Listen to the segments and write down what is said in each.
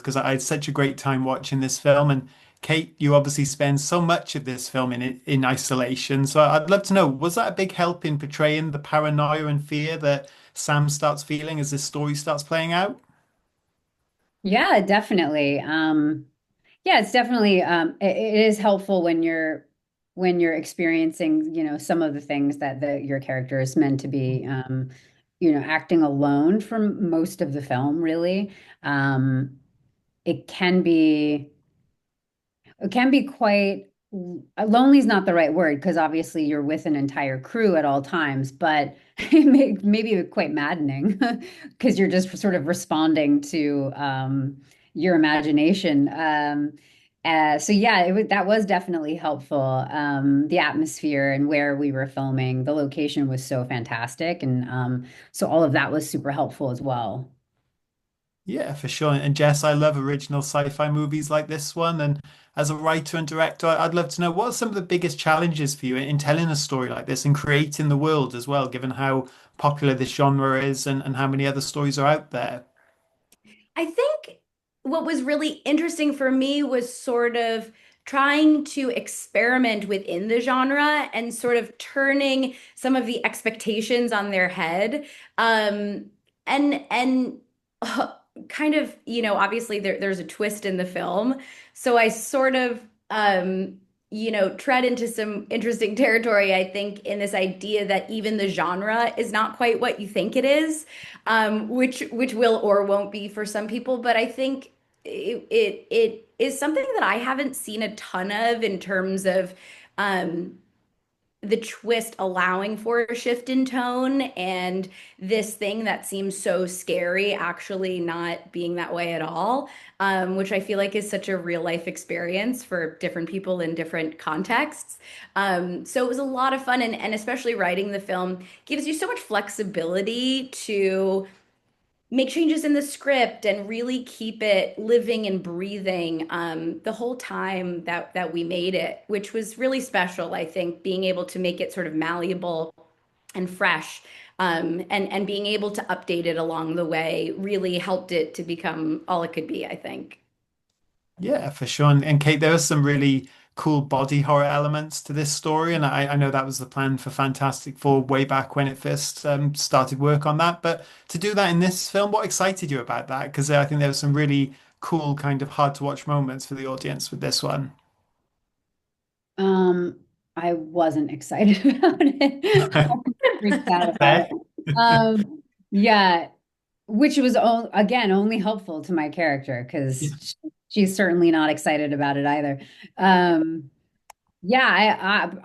because I had such a great time watching this film. And Kate, you obviously spend so much of this film in isolation. So I'd love to know, was that a big help in portraying the paranoia and fear that Sam starts feeling as this story starts playing out? Yeah, definitely. Yeah, it's definitely it is helpful when you're experiencing, some of the things that your character is meant to be acting alone for most of the film, really. Um, it can be it can be quite lonely is not the right word because obviously you're with an entire crew at all times, but maybe quite maddening because you're just sort of responding to your imagination. So yeah, that was definitely helpful. The atmosphere and where we were filming, the location was so fantastic, and so all of that was super helpful as well. Yeah, for sure. And Jess, I love original sci-fi movies like this one. And as a writer and director, I'd love to know what are some of the biggest challenges for you in telling a story like this and creating the world as well, given how popular this genre is and how many other stories are out there. I think what was really interesting for me was sort of trying to experiment within the genre and sort of turning some of the expectations on their head. Um, and kind of, obviously there's a twist in the film. So I sort of tread into some interesting territory, I think, in this idea that even the genre is not quite what you think it is, which will or won't be for some people. But I think it is something that I haven't seen a ton of in terms of um, the twist allowing for a shift in tone and this thing that seems so scary actually not being that way at all, which I feel like is such a real life experience for different people in different contexts. So it was a lot of fun, and especially writing the film gives you so much flexibility to make changes in the script and really keep it living and breathing the whole time that we made it, which was really special. I think being able to make it sort of malleable and fresh, and being able to update it along the way really helped it to become all it could be, I think. Yeah, for sure. And Kate, there are some really cool body horror elements to this story. And I know that was the plan for Fantastic Four way back when it first started work on that. But to do that in this film, what excited you about that? Because I think there were some really cool, kind of hard to watch moments for the audience with this one. Um, I wasn't excited about it. I was freaked out about Fair. it. Yeah, which was again only helpful to my character because she's certainly not excited about it either. Um, yeah,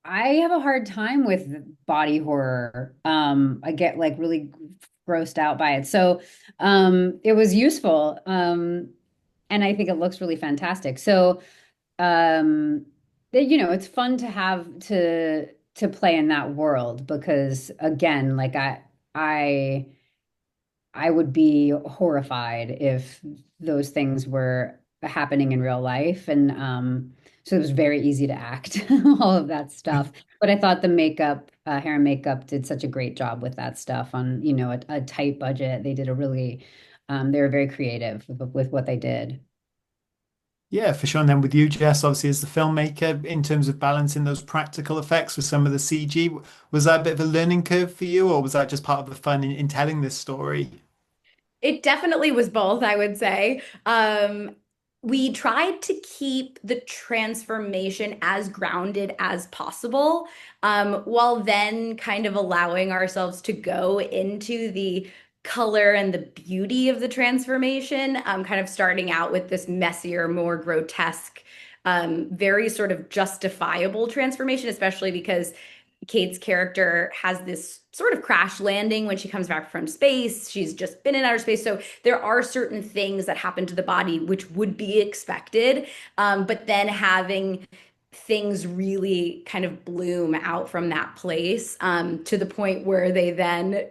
I have a hard time with body horror. I get like really grossed out by it. So, it was useful. And I think it looks really fantastic. So, um, it's fun to have to play in that world because again, like I I would be horrified if those things were happening in real life. And so it was very easy to act, all of that stuff. But I thought the makeup, hair and makeup did such a great job with that stuff on, a tight budget. They did a really, they were very creative with what they did. Yeah, for sure. And then with you, Jess, obviously as the filmmaker, in terms of balancing those practical effects with some of the CG, was that a bit of a learning curve for you, or was that just part of the fun in telling this story? It definitely was both, I would say. We tried to keep the transformation as grounded as possible, while then kind of allowing ourselves to go into the color and the beauty of the transformation, kind of starting out with this messier, more grotesque, very sort of justifiable transformation, especially because Kate's character has this sort of crash landing when she comes back from space. She's just been in outer space. So there are certain things that happen to the body which would be expected. But then having things really kind of bloom out from that place, to the point where they then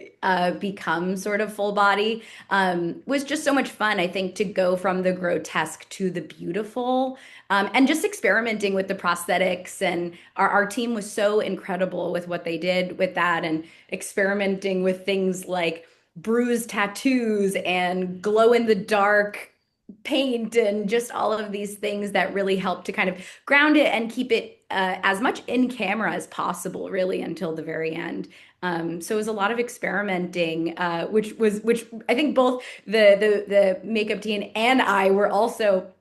become sort of full body, was just so much fun, I think, to go from the grotesque to the beautiful, and just experimenting with the prosthetics. And our team was so incredible with what they did with that and experimenting with things like bruised tattoos and glow in the dark paint and just all of these things that really help to kind of ground it and keep it as much in camera as possible, really, until the very end. So it was a lot of experimenting, which I think both the makeup team and I were also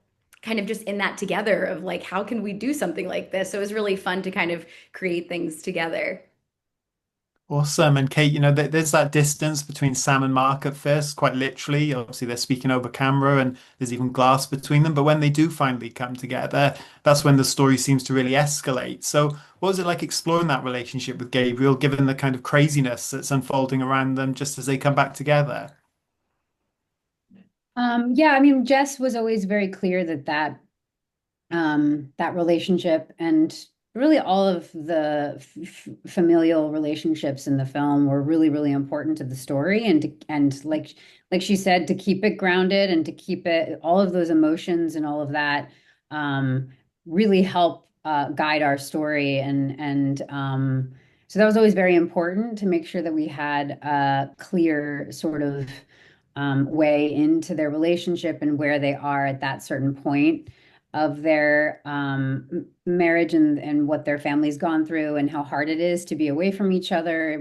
kind of just in that together of like, how can we do something like this? So it was really fun to kind of create things together. Awesome. And Kate, there's that distance between Sam and Mark at first, quite literally. Obviously, they're speaking over camera and there's even glass between them. But when they do finally come together, that's when the story seems to really escalate. So, what was it like exploring that relationship with Gabriel, given the kind of craziness that's unfolding around them just as they come back together? Yeah, I mean, Jess was always very clear that that relationship and really all of the familial relationships in the film were really, really important to the story and like she said, to keep it grounded and to keep it all of those emotions and all of that um, really help guide our story and so that was always very important to make sure that we had a clear sort of way into their relationship and where they are at that certain point of their marriage and what their family's gone through and how hard it is to be away from each other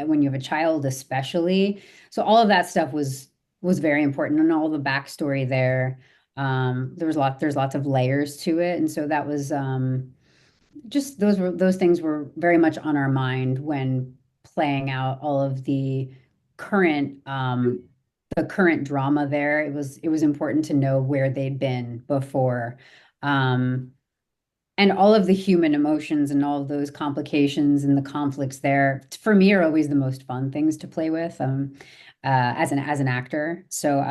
when you have a child, especially. So all of that stuff was very important, and all the backstory there. There's lots of layers to it, and so that was just those things were very much on our mind when playing out all of current the current drama there. It was important to know where they'd been before. Um, and all of the human emotions and all of those complications and the conflicts there, for me, are always the most fun things to play with as an actor. So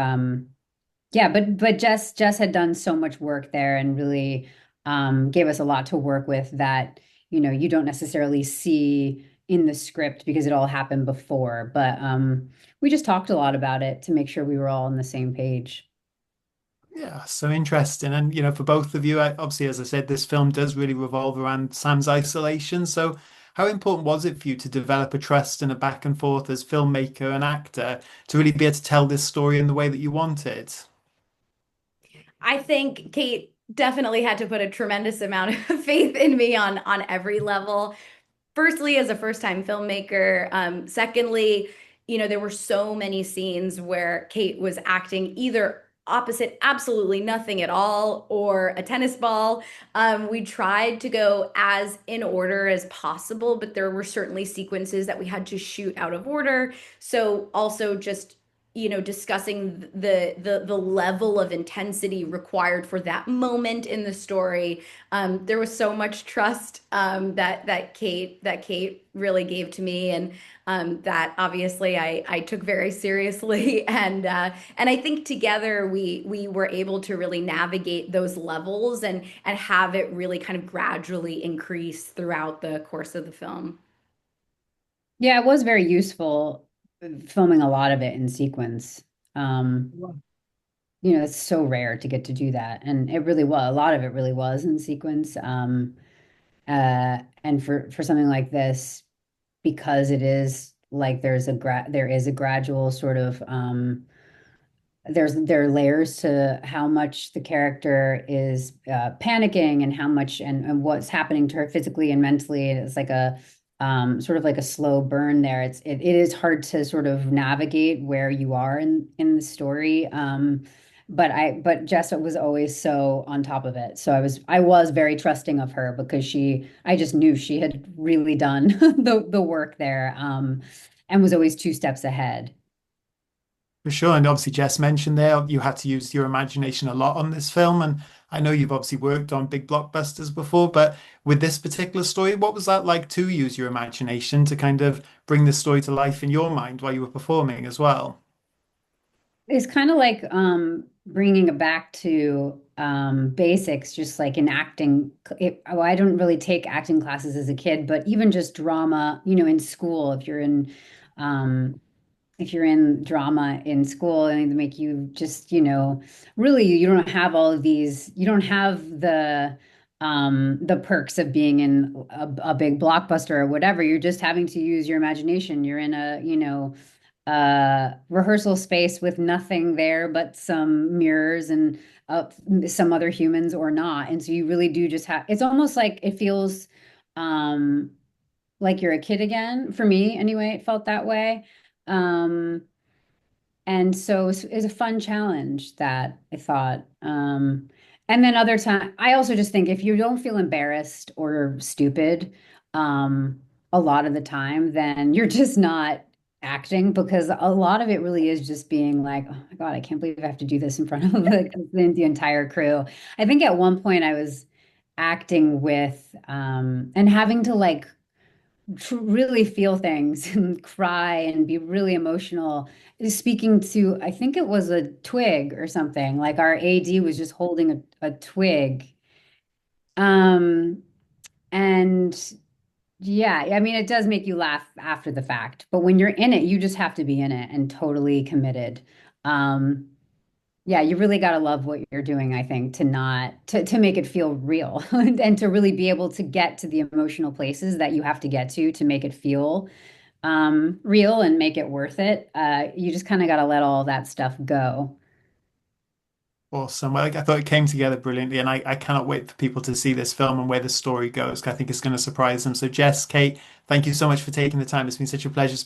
yeah, but Jess had done so much work there and really gave us a lot to work with that, you don't necessarily see in the script because it all happened before. But we just talked a lot about it to make sure we were all on the same page. Yeah, so interesting. And, for both of you, obviously, as I said, this film does really revolve around Sam's isolation. So, how important was it for you to develop a trust and a back and forth as filmmaker and actor to really be able to tell this story in the way that you wanted? I think Kate definitely had to put a tremendous amount of faith in me on every level. Firstly, as a first-time filmmaker. Secondly, there were so many scenes where Kate was acting either opposite absolutely nothing at all or a tennis ball. We tried to go as in order as possible, but there were certainly sequences that we had to shoot out of order. So also just discussing the level of intensity required for that moment in the story. There was so much trust that Kate really gave to me, and that obviously I took very seriously, and I think together we were able to really navigate those levels and have it really kind of gradually increase throughout the course of the film. Yeah, it was very useful filming a lot of it in sequence. Um, it's so rare to get to do that, and it really was. A lot of it really was in sequence. And for something like this, because it is like there is a gradual sort of there are layers to how much the character is panicking and how much and what's happening to her physically and mentally. And it's like a sort of like a slow burn there. It is hard to sort of navigate where you are in the story. But Jessa was always so on top of it. So I was very trusting of her because I just knew she had really done the work there, and was always two steps ahead. For sure. And obviously, Jess mentioned there you had to use your imagination a lot on this film. And I know you've obviously worked on big blockbusters before, but with this particular story, what was that like to use your imagination to kind of bring the story to life in your mind while you were performing as well? It's kind of like bringing it back to basics, just like in acting. I don't really take acting classes as a kid, but even just drama, in school, um, if you're in drama in school and they make you just, really, you don't have all of these, you don't have the perks of being in a big blockbuster or whatever. You're just having to use your imagination. You're in a, rehearsal space with nothing there but some mirrors and some other humans or not. And so you really do just have, it's almost like it feels um, like you're a kid again. For me, anyway, it felt that way. Um, and so it was a fun challenge that I thought. And then other time, I also just think if you don't feel embarrassed or stupid, a lot of the time, then you're just not acting because a lot of it really is just being like, oh my God, I can't believe I have to do this in front of like the entire crew. I think at one point I was acting with and having to like really feel things and cry and be really emotional. Speaking to, I think it was a twig or something. Like our AD was just holding a twig. Um, and yeah, I mean, it does make you laugh after the fact, but when you're in it, you just have to be in it and totally committed. Um, yeah, you really got to love what you're doing, I think, to not to make it feel real and to really be able to get to the emotional places that you have to make it feel real and make it worth it. You just kind of got to let all that stuff go. Awesome. Well, I thought it came together brilliantly, and I cannot wait for people to see this film and where the story goes. 'Cause I think it's going to surprise them. So, Jess, Kate, thank you so much for taking the time. It's been such a pleasure